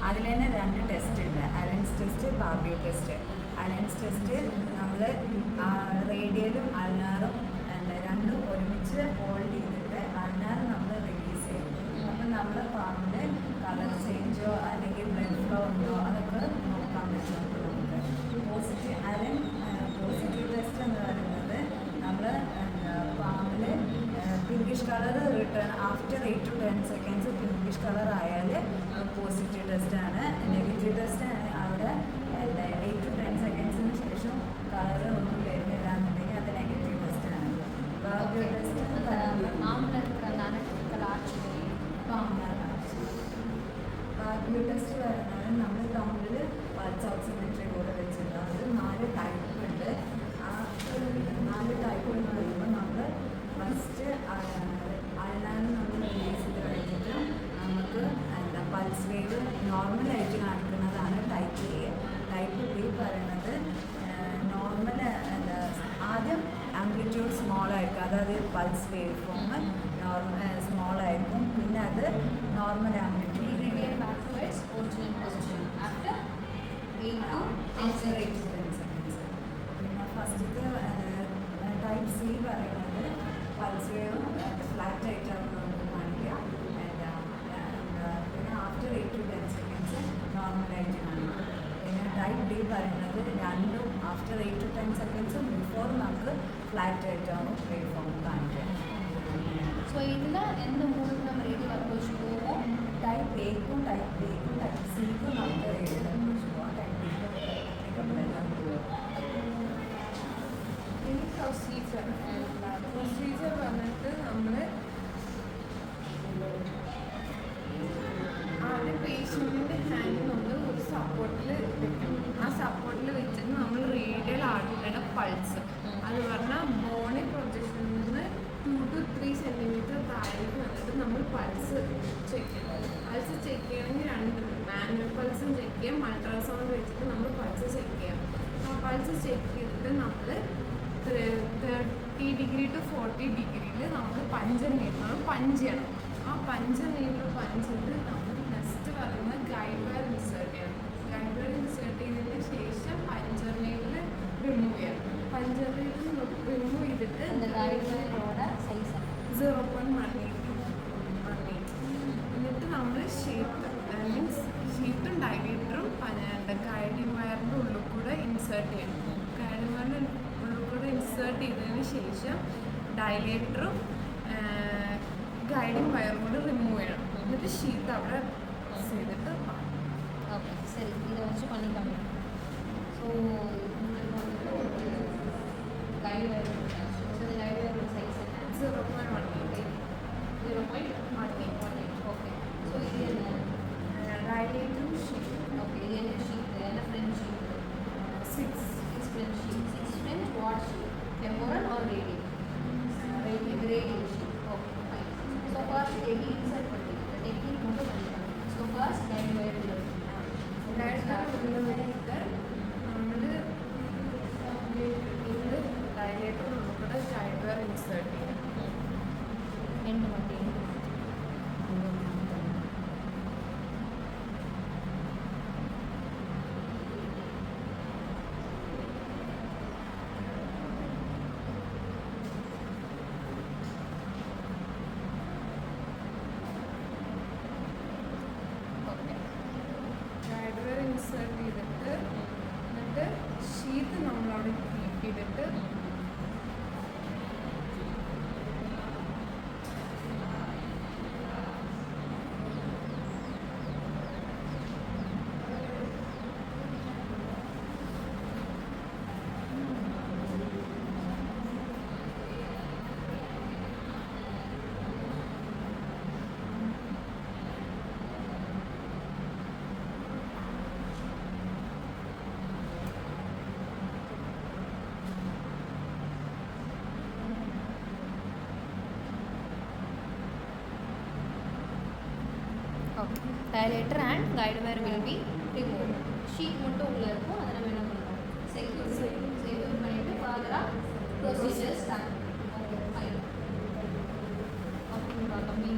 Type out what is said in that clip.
അതിൽ തന്നെ 2 ടെസ്റ്റ് ഉണ്ട്, Allen's test, Barbeau test. Allen's test നമ്മൾ റേഡിയലും അൾനാറും രണ്ടും ഒരുമിച്ച് ഹോൾഡ് ചെയ്തിട്ട് അൾനാർ നമ്മൾ റിലീസ് ചെയ്യും. അപ്പം നമ്മൾ പാമ്പിൽ കളർ ചേഞ്ചോ അല്ലെങ്കിൽ ബ്ലഡ് ഫ്ലോ ഉണ്ടോ അതൊക്കെ നോക്കാൻ പറ്റും നമുക്ക്. പോസിറ്റീവ് ടെസ്റ്റ് എന്ന് പറയുന്നത് നമ്മൾ പാമ്പിൽ pinkish colour return after 8 to 10 seconds pinkish colour ആയാൽ പോസിറ്റീവ് ടെസ്റ്റാണ്. നെഗറ്റീവ് ടെസ്റ്റ് അവിടെ 8 to 10 secondsന് ശേഷം കളർ ഒന്നും വരുന്നില്ല എന്നുണ്ടെങ്കിൽ അത് നെഗറ്റീവ് ടെസ്റ്റാണ്. ബാർബിയോ ടെസ്റ്റ് ബാർബിയോ ടെസ്റ്റ് വരുന്നത് നമ്മൾ തമ്മിൽ പൾസ് ഓക്സിമെട്രി കൂടെ വെച്ചിട്ടുണ്ട്. അത് 4 ടൈപ്പ് ഉണ്ട്. ആ 4 ടൈപ്പ് എന്ന് പറയുമ്പോൾ നമ്മൾ ഫസ്റ്റ് അൾനാർ നമ്മൾ റിലീസ് ചെയ്ത് കഴിഞ്ഞിട്ട് നമുക്ക് പൾസ് വേവ് നോർമലായിട്ട് കാണിക്കുന്നതാണ് ടൈപ്പ് എ. ടൈപ്പ് ബി പറയുന്നത് നോർമൽ ആദ്യം ആംപ്ലിറ്റ്യൂഡ് സ്മോൾ ആയിരിക്കും, അതായത് പൾസ് വേവ് ഫോം സ്മോൾ ആയിരിക്കും. പിന്നെ അത് നോർമൽ ആംപ്ലിറ്റ്യൂഡ് പിന്നെ ഫസ്റ്റത്തെ ടൈപ്പ് സി പറയുന്നത് പൾസ് വേവ് ഫ്ലാറ്റ് ആയിട്ടാണ് നമുക്ക് കാണിക്കുക. പിന്നെ ആഫ്റ്റർ 8 to 10 seconds നോർമലായിട്ട് കാണിക്കും. പിന്നെ ടൈപ്പ് ഡി പറയുന്നത് രണ്ടും ആഫ്റ്റർ 8 to 10 seconds ബിഫോർ നമുക്ക് ഫ്ലാറ്റ് ആയിട്ടാണ് വേവ് ഫോം കാണിക്കുക. സോ ഇതിൽ എന്ത് മൂന്ന് നമ്മൾ റേഡിയോ അപ്രോച്ച് പോകുമോ? ടൈപ്പ് എക്കും ടൈപ്പ് ബിക്കും ടൈപ്പ് സിക്കും നമുക്ക് റേഡിയോ അപ്രോച്ച് പോകാം. ടൈപ്പ് ബിക്കും ഇനി പ്രൊസീജിയർ വന്നിട്ട് നമ്മൾ ആദ്യം പേഷ്യൻറ്റിൻ്റെ ഹാൻഡ് നമ്മൾ ഒരു സപ്പോർട്ടിൽ വെക്കും. ആ സപ്പോർട്ടിൽ വെച്ചിട്ട് നമ്മൾ റേഡിയൽ ആർട്ടറിയുടെ പൾസ്, അത് പറഞ്ഞാൽ ബോണി പ്രൊജക്ഷനിൽ നിന്ന് 2 to 3 centimeter താഴേക്ക് വന്നിട്ട് നമ്മൾ പൾസ് ചെക്ക് ചെയ്യണം. പൾസ് ചെക്ക് ചെയ്യണമെങ്കിൽ 2 മാനുവൽ പൾസും ചെക്ക് ചെയ്യാം, അൾട്രാസൗണ്ട് വെച്ചിട്ട് നമ്മൾ പൾസ് ചെക്ക് ചെയ്യാം. ആ പൾസ് ചെക്ക് ചെയ്തിട്ട് നമ്മൾ 30 degree to 40 degree നമ്മൾ പഞ്ചർ ചെയ്യണം. ആ പഞ്ചർ പഞ്ചിട്ട് നമ്മൾ നെക്സ്റ്റ് പറയുന്ന ഗൈഡ് വയർ ഇൻസേർട്ട് ചെയ്യണം. ഗൈഡ് വയർ ഇൻസേർട്ട് ചെയ്തതിന് ശേഷം പഞ്ചർ നെയിൽ റിമൂവ് ചെയ്യണം. പഞ്ചർ നെയിൽ റിമൂവ് ചെയ്തിട്ട് 0.18 എന്നിട്ട് നമ്മൾ ഷീറ്റ് മീൻസ് ഷീറ്റും ഡയലേറ്ററും ഗൈഡിങ് വയറിൻ്റെ ഉള്ളിൽ കൂടെ ഇൻസേർട്ട് ചെയ്യണം. ഗൈഡിങ് വയറിൻ്റെ ഉള്ളിൽ കൂടെ ഇൻസേർട്ട് ചെയ്തതിന് ശേഷം ഡയലേറ്ററും ഗൈഡിങ് വയറും കൂടെ റിമൂവ് ചെയ്യണം. എന്നിട്ട് ഷീറ്റ് അവിടെ ചെയ്തിട്ട് ஓகே சரி, இதை வச்சு பண்ணிக்கலாம். ஸோ கைடு வயர், ஸோ இந்த கைடு வயரோட சைஸ் என்ன? 0.18. 0.18. ஓகே. ஸோ இது என்ன? ഡയലേറ്ററും ഷീറ്റ്. ஓகே, இது என்ன ஷீட்? என்ன French sheet? 6 French sheet. 6 French what sheet? Temporal or radial? Radial sheet. Okay, fine. So first taking insert பண்ணிக்கலாம். Taking மட்டும் பண்ணிக்கலாம். So first guide wire will dilator നമ്മൾ ഇത് ഡയലേറ്റർ ഉൾപ്പെടെ ഗൈഡ് വയർ ഇൻസേർട്ട് ചെയ്യണം. end மட்டும். Guide wire insert ചെയ്തിട്ട് എന്നിട്ട് ഷീറ്റ് നമ്മളവിടെ കീപ്പ് ചെയ്തിട്ട് Okay. Dilator and guide wire will be removed. Sheet மட்டும் உள்ள இருக்கும், அதை நம்ம என்ன பண்ணுறோம்? செக்யூர் பண்ணிட்டு ஃபர்தராக ப்ரொசீஜர் ஸ்டார்ட். Okay fine. ஓகேங்களா தம்பி?